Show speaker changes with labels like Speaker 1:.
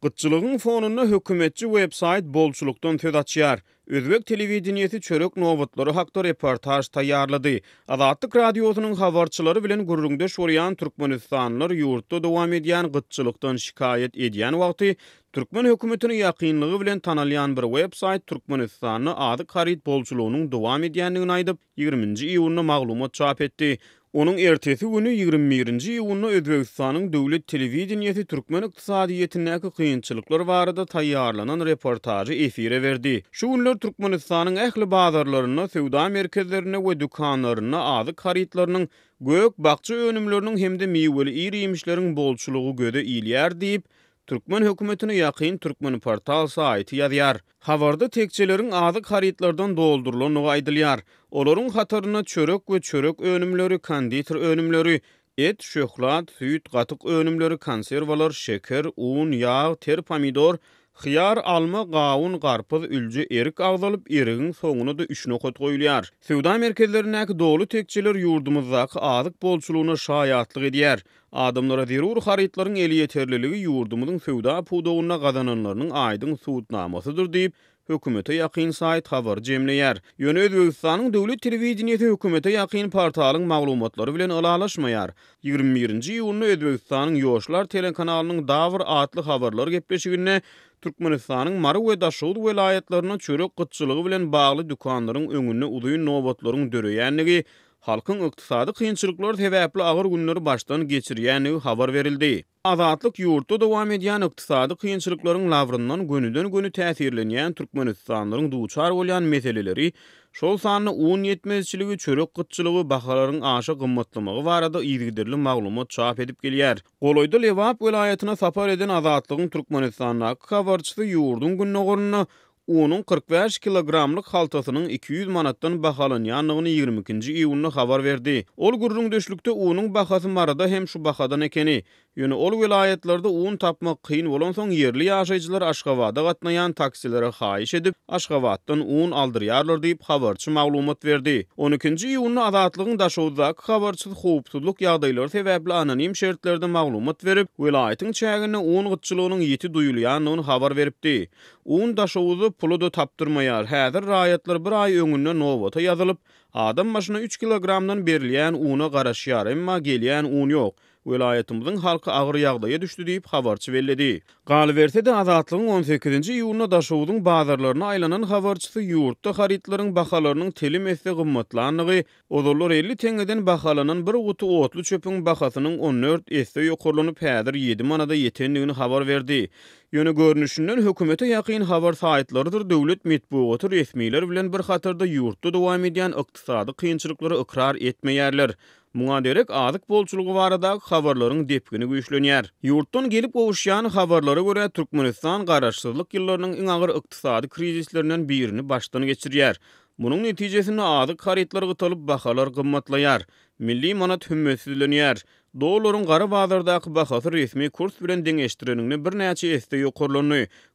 Speaker 1: Gytçylygyň fonunda hökümetçi websayt bolçulukdan söz açýar. Özbek telewizionyasy çörek nowatlary hakda reportaj taýýarlady. Azatlyk radiosynyň habarçylary bilen gurrundaş bolýan türkmenistanlylar ýurtda dowam edýän gytçylykdan şikayet edýän wagty Türkmen hökümetini ýakynlygy bilen tanalýan bir websayt Türkmenistanyň ady harit bolçulugynyň dowam edýändigini aýdyp 20-nji iýulda maglumat çap etdi. Onun ertesi günü 21-nji iýulda Özbegistanyň döwlet telewizionyasy türkmen ykdysadyýetindäki kynçylyklar barada taýýarlanan reportajy efire berdi. Şu günler Türkmenistanyň ähli bazarlaryna, sowda merkezlerine we dükanlaryna ady haritlarynyň gök bakçy önümleriniň hemde miweli ýemişleriň bolçulugy göze ilýär diýip Türkmen hökümetine ýakyn Türkmen portal saýty ýazýar. Habarda tekçelerin ady haritlardan doldurulanyny aýdylýar. Olaryň hataryna çörek we çörek önümleri, konditer önümleri, et, şöhlat, süýt, gatyk önümleri, konserwalar, şeker, un, ýağ, ter, pomidor, hyýar, alma, gawun, garpyz, ülje, erik agdalyp erigiň soňuna da 3 nokat goýulýar. Sowda merkezlerindäki dolu tekçeler ýurdumyzdaky azyk bolçulugyna şaýatlyk edýär. Adamlara zerur haritlaryň eli ýeterliligi ýurdumyzyň sowda pudowyna gazananlarynyň aýdyň suwutnamasydyr diýip hökümete ýakyn saýt habar jemleýär. Ýöne Özbegistanyň döwlet telewizionyasy hökümete ýakyn portalyň maglumatlary bilen alalaşmaýar. 21-nji iýulda Özbegistanyň Ýoşlar telekanalynyň Dawr adly habarlar gepleşigine Türkmenistanyň Mary we Daşowut welaýatlaryna çörek gytçylygy bilen bagly dükanlaryň öňünde uduýun nowatlaryň döreýänligi, halkyň ykdysady kynçylyklary sebäpli agyr günleri başdan geçirýänligi habar berildi. Azatlyk ýurtda dowam edýän ykdysady kynçylyklaryň lavryndan gönüden-göni täsirlenýän türkmenistanlylaryň duçar bolýan meseleleri, şol sanyny un ýetmezçiligi, çörek gytçylygy, bahalaryň aşa gymmatlymagy barada ýygyderli maglumat çap edip gelýär. Goloýda Lewap welaýatyna sapar eden Azatlygyň Türkmenistanyň habarçysy ýurdun günnägoruna unun 45 kilogramlyk haltasynyň 200 manatdan bahalanýanlygyny 22-nji iýulda habar berdi. Ol gurrundaşlykda unun bahasy marada hem şu bahadan ekeni. Ýöne ol welaýatlarda un tapmak kyn bolan soň ýerli ýaşaýjylar Aşgabada gatnaýan taksilere haýyş edip Aşgabatdan un aldyrýarlar diýip habarçy maglumat berdi. 12-nji iýulda Azatlygyň Daşowutdaky habarçysy howpsuzlyk ýagdaýlary sebäpli anonim şertlerde maglumat berip, welaýatyň çägine un gytçylygynyň ýeti duýulýanyny habar beripdi. Un Daşowutda pulu da tapdyrmaýar. Häzir raýatlar bir ay öňünde nowata ýazylyp, adam maşyna 3 kilogramdan berilýän una garaşýar, emma gelýän un ýok. Welaýatymyzyň halky agyr ýagdaýa düşdi diýip habarçy belledi. Galy berse de Azatlygyň 18-nji iýulda Daşowutyň bazarlaryna aýlanan habarçysy ýurtda haritlaryň bahalarynyň telim etse gymmatlanlygy, odollar 50 teňeden bahalanan bir gutu otly çöpüň bahasynyň 14 esse ýokurlanyp häzir 7 manada ýetendigini habar berdi. Ýöne görnüşinden hökümete ýakyn habar saýtlarydyr döwlet medeniýeti resmiler bilen bir hatarda ýurtda dowam edýän ykdysady kynçylyklary ikrar etmeýärler. Muňa derek azyk bolçulugy baradaky habarlaryň depgini güýçlenýär. Ýurtdan gelip gowuşýan habarlara görä Türkmenistan garaşsyzlyk ýyllarynyň iň agyr ykdysady krizislerinden birini başdan geçirýär. Munyň netijesinde azyk haritlar gytalyp bahalar gymmatlaýar. Milli manat hümmetsizlenýär. Dollaryň gara bazardaky bahasy resmi kurs bilen deňeşdirenigini bir näçe esde ýokurlany.